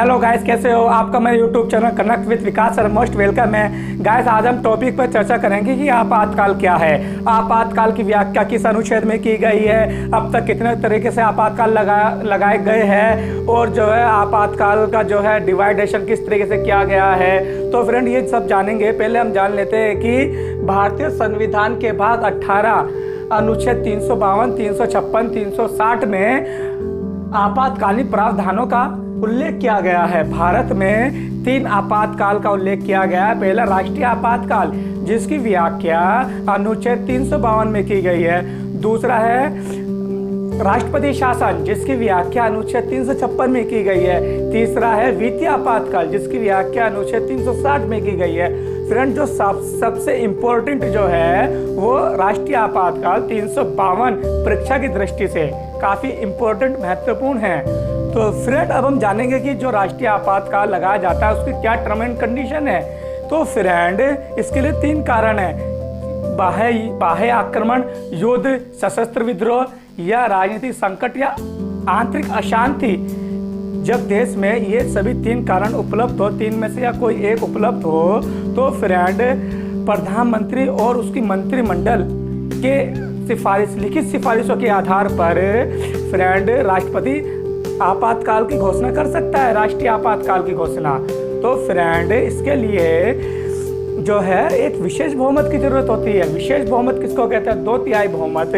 Hello guys, कैसे हो? आपका मेरे YouTube channel connect with Vikas sir most welcome है। गाइस, आज हम टॉपिक पर चर्चा करेंगे कि आपातकाल क्या है, आपातकाल की व्याख्या किस अनुच्छेद में की गई है, अब तक कितने तरीके से आपातकाल लगाए गए हैं और जो है आपातकाल का जो है डिवाइडेशन किस तरीके से किया गया है। तो फ्रेंड, ये सब जानेंगे। पहले हम जान लेते हैं कि भारतीय संविधान के भाग 18 अनुच्छेद 352, 356, 360 में आपातकालीन प्रावधानों का उल्लेख किया गया है। भारत में 3 आपातकाल का उल्लेख किया गया है। पहला राष्ट्रीय आपातकाल, जिसकी व्याख्या अनुच्छेद 352 में की गई है। दूसरा है राष्ट्रपति शासन, जिसकी व्याख्या अनुच्छेद 356 में की गई है। तीसरा है वित्तीय आपातकाल, जिसकी व्याख्या अनुच्छेद 360 में की गई है। फ्रेंड, जो सबसे इम्पोर्टेंट जो है वो राष्ट्रीय आपातकाल 352 परीक्षा की दृष्टि से काफ़ी इम्पोर्टेंट, महत्वपूर्ण है। तो फ्रेंड, अब हम जानेंगे कि जो राष्ट्रीय आपातकाल लगाया जाता है उसकी क्या टर्म एंड कंडीशन है। तो फ्रेंड, इसके लिए 3 कारण है: बाह्य आक्रमण, युद्ध, सशस्त्र विद्रोह या राजनीतिक संकट या आंतरिक अशांति। जब देश में ये सभी 3 कारण उपलब्ध हो, 3 में से या कोई एक उपलब्ध हो, तो फ्रेंड प्रधानमंत्री और उसकी मंत्रिमंडल के लिखित सिफारिशों के आधार पर फ्रेंड राष्ट्रपति आपातकाल की घोषणा कर सकता है, राष्ट्रीय आपातकाल की घोषणा। तो फ्रेंड, इसके लिए जो है एक विशेष बहुमत की जरूरत होती है। विशेष बहुमत किसको कहते हैं? 2/3 बहुमत।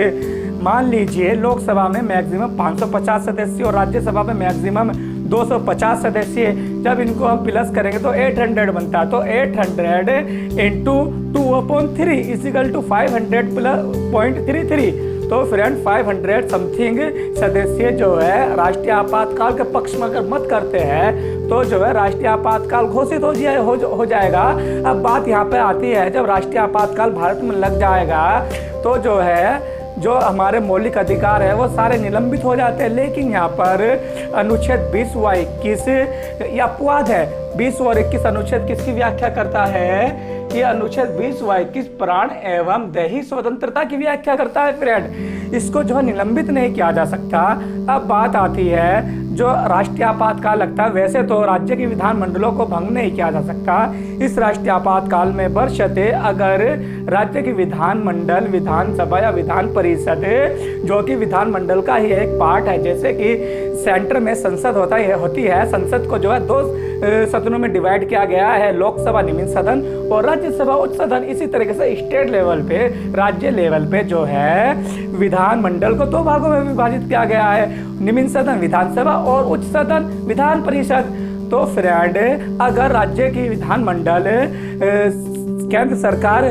मान लीजिए लोकसभा में मैक्सिमम 550 सदस्य और राज्यसभा में मैक्सिमम 250 सदस्य। जब इनको हम प्लस करेंगे तो 800 बनता है। तो 800 इंटू 2/3 इजिकल टू 500.33। तो फ्रेंड 500 समथिंग सदस्य जो है राष्ट्रीय आपातकाल के पक्ष में अगर मत करते हैं तो जो है राष्ट्रीय आपातकाल घोषित हो जाएगा। अब बात यहाँ पे आती है, जब राष्ट्रीय आपातकाल भारत में लग जाएगा तो जो है जो हमारे मौलिक अधिकार है वो सारे निलंबित हो जाते हैं। लेकिन यहाँ पर अनुच्छेद 20 व 21 ये अपवाद है। 20 और 21 अनुच्छेद किसकी व्याख्या करता है? ये अनुच्छेद 20 व 21 प्राण एवं दैहिक स्वतंत्रता की व्याख्या करता है। फ्रेंड, इसको जो है निलंबित नहीं किया जा सकता। अब बात आती है जो राष्ट्रीय आपातकाल लगता है, वैसे तो राज्य की विधानमंडलों को भंग नहीं किया जा सकता इस राष्ट्रीय आपातकाल में, बशर्ते अगर राज्य की विधानमंडल, विधानसभा या विधान परिषद जो कि विधानमंडल का ही एक पार्ट है, जैसे कि सेंटर में संसद होती है। संसद को जो है 2 सदनों में डिवाइड किया गया है, लोकसभा निम्न सदन और राज्यसभा उच्च सदन। इसी तरीके से स्टेट लेवल पे, राज्य लेवल पे जो है विधानमंडल को 2 भागों में विभाजित किया गया है, निम्न सदन विधानसभा और उच्च सदन विधान परिषद। तो फ्रेंड, अगर राज्य की विधानमंडल केंद्र सरकार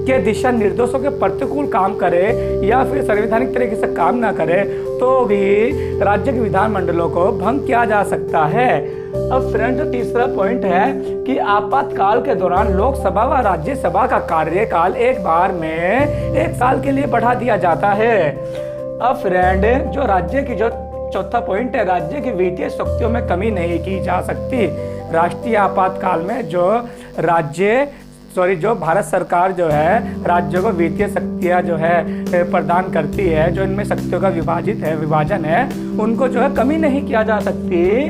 के दिशा निर्देशों के प्रतिकूल काम करे या फिर संवैधानिक तरीके से काम ना करे तो भी राज्य के विधानमंडलों को भंग किया जा सकता है। अब फ्रेंड, तीसरा पॉइंट है कि आपातकाल के दौरान लोकसभा व राज्यसभा का कार्यकाल एक बार में 1 साल के लिए बढ़ा दिया जाता है। अब फ्रेंड, जो राज्य की जो चौथा पॉइंट है, राज्य की वित्तीय शक्तियों में कमी नहीं की जा सकती। राष्ट्रीय आपातकाल में जो भारत सरकार जो है राज्यों को वित्तीय शक्तियाँ जो है प्रदान करती है, जो इनमें शक्तियों का विभाजन है, उनको जो है कमी नहीं किया जा सकती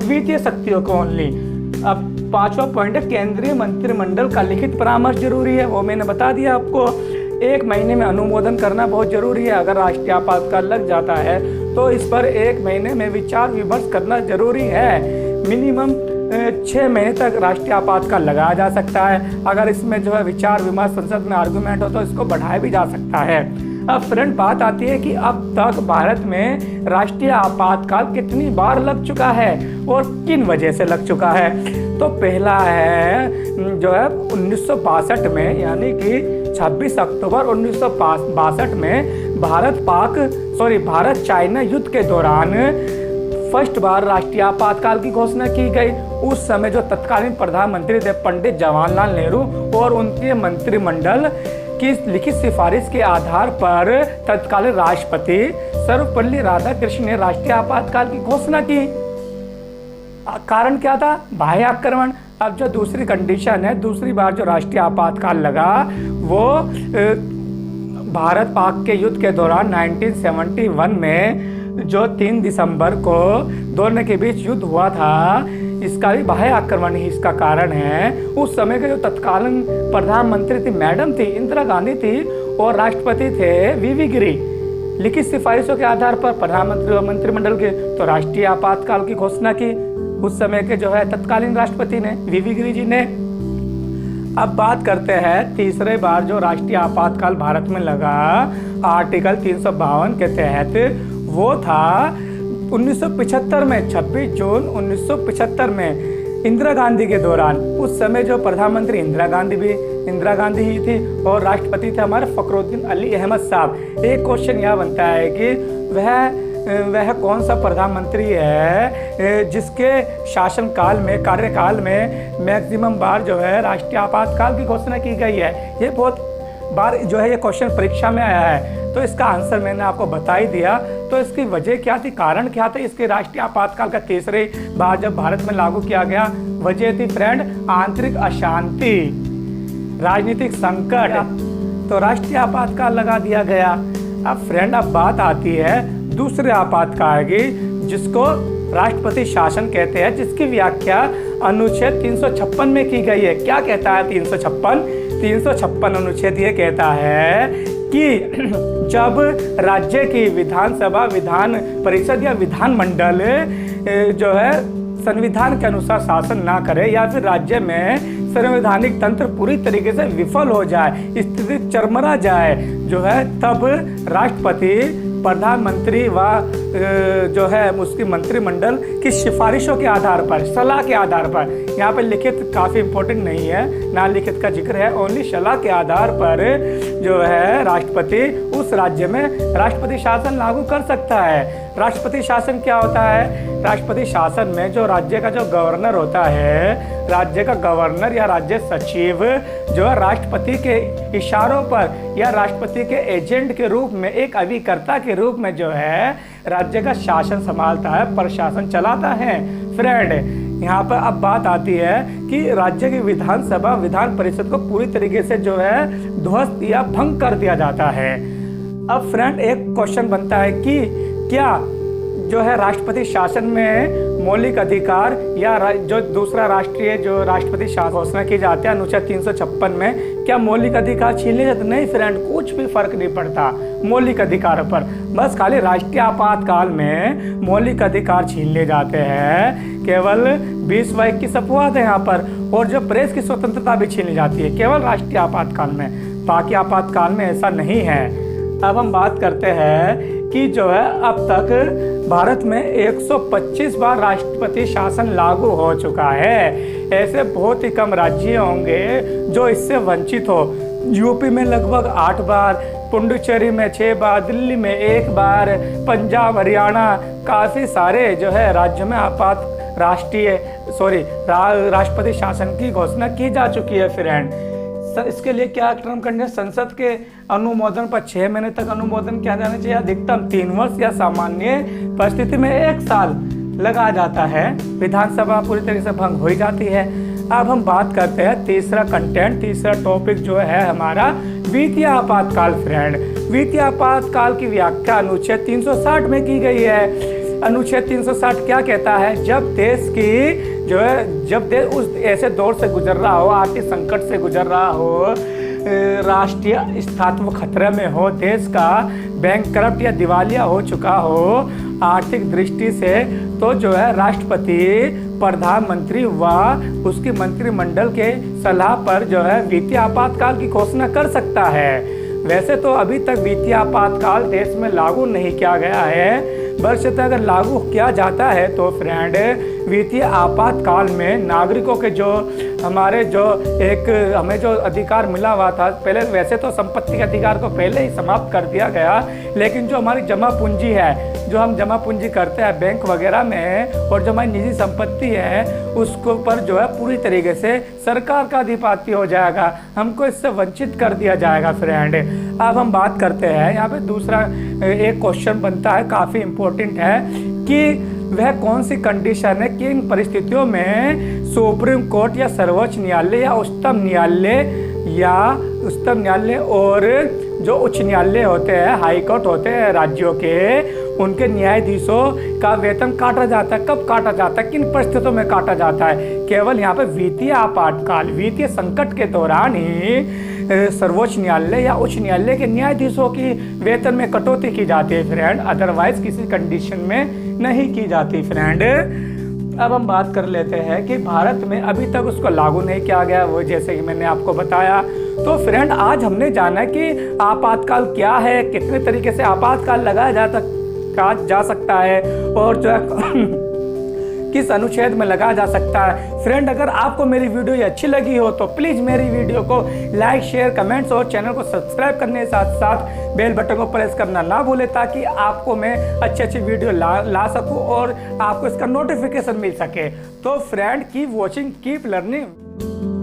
वित्तीय शक्तियों को ओनली। अब 5वां पॉइंट है केंद्रीय मंत्रिमंडल का लिखित परामर्श जरूरी है। वो मैंने बता दिया आपको, 1 महीने में अनुमोदन करना बहुत जरूरी है। अगर राष्ट्रीय आपातकाल लग जाता है तो इस पर 1 महीने में विचार विमर्श करना जरूरी है। मिनिमम 6 महीने तक राष्ट्रीय आपातकाल लगाया जा सकता है। अगर इसमें जो है विचार विमर्श, संसद में आर्गूमेंट हो तो इसको बढ़ाया भी जा सकता है। अब फ्रेंड, बात आती है कि अब तक भारत में राष्ट्रीय आपातकाल कितनी बार लग चुका है और किन वजह से लग चुका है। तो पहला है जो है 1962 में, यानी कि 26 अक्टूबर 1962 में भारत चाइना युद्ध के दौरान फर्स्ट बार राष्ट्रीय आपातकाल की घोषणा की गई। उस समय जो तत्कालीन प्रधानमंत्री थे पंडित जवाहरलाल नेहरू और उनके मंत्रिमंडल की लिखित सिफारिश के आधार पर तत्कालीन राष्ट्रपति सर्वपल्ली राधाकृष्णन ने राष्ट्रीय आपातकाल की घोषणा की। कारण क्या था? बाह्य आक्रमण। अब जो दूसरी कंडीशन है, दूसरी बार जो राष्ट्रीय आपातकाल लगा वो भारत पाक के युद्ध के दौरान 1971 में जो 3 दिसंबर को दोनों के बीच युद्ध हुआ था, इसका भी बाह्य आक्रमण ही इसका कारण है। उस समय के जो तत्कालीन प्रधानमंत्री थी मैडम थी इंदिरा गांधी थी और राष्ट्रपति थे वीवी गिरी। लिखित सिफारिशों के आधार पर प्रधानमंत्री और मंत्रिमंडल के तो राष्ट्रीय आपातकाल की घोषणा की उस समय के जो है तत्कालीन राष्ट्रपति ने, वीवी गिरी जी ने। अब बात करते हैं तीसरे बार जो राष्ट्रीय आपातकाल भारत में लगा आर्टिकल 352 के तहत, वो था 1975 में, 26 जून 1975 में इंदिरा गांधी के दौरान। उस समय जो प्रधानमंत्री इंदिरा गांधी ही थी और राष्ट्रपति थे हमारे फखरुद्दीन अली अहमद साहब। एक क्वेश्चन यह बनता है कि वह कौन सा प्रधानमंत्री है जिसके शासनकाल में, कार्यकाल में मैक्सिमम बार जो है राष्ट्रीय आपातकाल की घोषणा की गई है। ये बहुत बार जो है ये क्वेश्चन परीक्षा में आया है, तो इसका आंसर मैंने आपको बता ही दिया। तो इसकी वजह क्या थी, कारण क्या था इसके राष्ट्रीय आपातकाल का तीसरी बार जब भारत में लागू किया गया? वजह थी फ्रेंड आंतरिक अशांति, राजनीतिक संकट, तो राष्ट्रीय आपातकाल लगा दिया गया। अब फ्रेंड अब बात आती है दूसरे आपातकाल की, जिसको राष्ट्रपति शासन कहते हैं, जिसकी व्याख्या अनुच्छेद 356 में की गई है। क्या कहता है 356 अनुच्छेद ये कहता है कि जब राज्य की विधानसभा, विधान परिषद या विधानमंडल जो है संविधान के अनुसार शासन ना करे या फिर राज्य में संवैधानिक तंत्र पूरी तरीके से विफल हो जाए, स्थिति चरमरा जाए जो है, तब राष्ट्रपति प्रधानमंत्री व जो है उसकी मंत्रिमंडल की सिफारिशों के आधार पर, सलाह के आधार पर, यहाँ पर लिखित काफ़ी इंपॉर्टेंट नहीं है, ना लिखित का जिक्र है, ओनली सलाह के आधार पर जो है राष्ट्रपति उस राज्य में राष्ट्रपति शासन लागू कर सकता है। राष्ट्रपति शासन क्या होता है? राष्ट्रपति शासन में जो राज्य का जो गवर्नर होता है, राज्य का गवर्नर या राज्य सचिव जो है राष्ट्रपति के इशारों पर या राष्ट्रपति के एजेंट के रूप में, एक अभिकर्ता के रूप में जो है राज्य का शासन संभालता है, प्रशासन चलाता है। फ्रेंड यहाँ पर अब बात आती है कि राज्य की विधानसभा, विधान परिषद को पूरी तरीके से जो है ध्वस्त या भंग कर दिया जाता है। अब फ्रेंड एक क्वेश्चन बनता है कि क्या जो है राष्ट्रपति शासन में मौलिक अधिकार या जो दूसरा राष्ट्रीय जो राष्ट्रपति शासन घोषणा की जाती है अनुच्छेद 356 में, क्या मौलिक अधिकार छीन लिए जाते? नहीं फ्रेंड, कुछ भी फर्क नहीं पड़ता मौलिक अधिकारों पर। बस खाली राष्ट्रीय आपातकाल में मौलिक अधिकार छीन लिए जाते हैं, केवल 20 व 21 अपवाद है यहाँ पर, और जो प्रेस की स्वतंत्रता भी छीन ली जाती है केवल राष्ट्रीय आपातकाल में, बाकी आपातकाल में ऐसा नहीं है। अब हम बात करते हैं कि जो है अब तक भारत में 125 बार राष्ट्रपति शासन लागू हो चुका है। ऐसे बहुत ही कम राज्य होंगे जो इससे वंचित हो। यूपी में लगभग 8 बार, पुडुचेरी में 6 बार, दिल्ली में 1 बार, पंजाब, हरियाणा, काफ़ी सारे जो है राज्यों में राष्ट्रपति शासन की घोषणा की जा चुकी है फ्रेंड। इसके लिए क्या टर्म कंडीशन, संसद के अनुमोदन पर 6 महीने तक अनुमोदन किया जाना चाहिए, अधिकतम 3 वर्ष या सामान्य परिस्थिति में 1 साल लगा जाता है। विधानसभा पूरी तरीके से भंग हो जाती है। अब हम बात करते हैं तीसरा कंटेंट, तीसरा टॉपिक जो है हमारा वित्तीय आपातकाल फ्रेंड। वित्तीय आपातकाल की व्याख्या अनुच्छेद 360 में की गई है। अनुच्छेद 360 क्या कहता है? जब देश की जो है, जब देश उस ऐसे दौर से गुजर रहा हो, आर्थिक संकट से गुजर रहा हो, राष्ट्रीय स्थायित्व खतरे में हो, देश का बैंकक्रप्ट या दिवालिया हो चुका हो आर्थिक दृष्टि से, तो जो है राष्ट्रपति प्रधानमंत्री व उसकी मंत्रिमंडल के सलाह पर जो है वित्तीय आपातकाल की घोषणा कर सकता है। वैसे तो अभी तक वित्तीय आपातकाल देश में लागू नहीं किया गया है, बशर्ते अगर लागू किया जाता है तो फ्रेंड वित्तीय आपातकाल में नागरिकों के जो हमें जो अधिकार मिला हुआ था पहले, वैसे तो संपत्ति के अधिकार को पहले ही समाप्त कर दिया गया, लेकिन जो हमारी जमा पूंजी है, जो हम जमा पूंजी करते हैं बैंक वगैरह में, और जो हमारी निजी संपत्ति है उसको पर जो है पूरी तरीके से सरकार का अधिपत्य हो जाएगा, हमको इससे वंचित कर दिया जाएगा फ्रेंड। अब हम बात करते हैं यहाँ पे दूसरा एक क्वेश्चन बनता है, काफ़ी इम्पोर्टेंट है कि वह कौन सी कंडीशन है, किन परिस्थितियों में सुप्रीम कोर्ट या सर्वोच्च न्यायालय या उच्चतम न्यायालय और जो उच्च न्यायालय होते हैं, हाई कोर्ट होते हैं राज्यों के, उनके न्यायाधीशों का वेतन काटा जाता है। कब काटा जाता है, किन परिस्थितियों में काटा जाता है? केवल यहाँ पे वित्तीय आपातकाल, वित्तीय संकट के दौरान ही सर्वोच्च न्यायालय या उच्च न्यायालय के न्यायाधीशों की वेतन में कटौती की जाती है फ्रेंड, अदरवाइज किसी कंडीशन में नहीं की जाती फ्रेंड। अब हम बात कर लेते हैं कि भारत में अभी तक उसको लागू नहीं किया गया, वो जैसे कि मैंने आपको बताया। तो फ्रेंड आज हमने जाना कि आपातकाल क्या है, कितने तरीके से आपातकाल लगाया जा सकता है और जो किस अनुच्छेद में लगाया जा सकता है। फ्रेंड अगर आपको मेरी वीडियो ये अच्छी लगी हो तो प्लीज़ मेरी वीडियो को लाइक, शेयर, कमेंट्स और चैनल को सब्सक्राइब करने के साथ साथ बेल बटन को प्रेस करना ना भूलें, ताकि आपको मैं अच्छी वीडियो ला सकूं और आपको इसका नोटिफिकेशन मिल सके। तो friend keep watching, keep learning.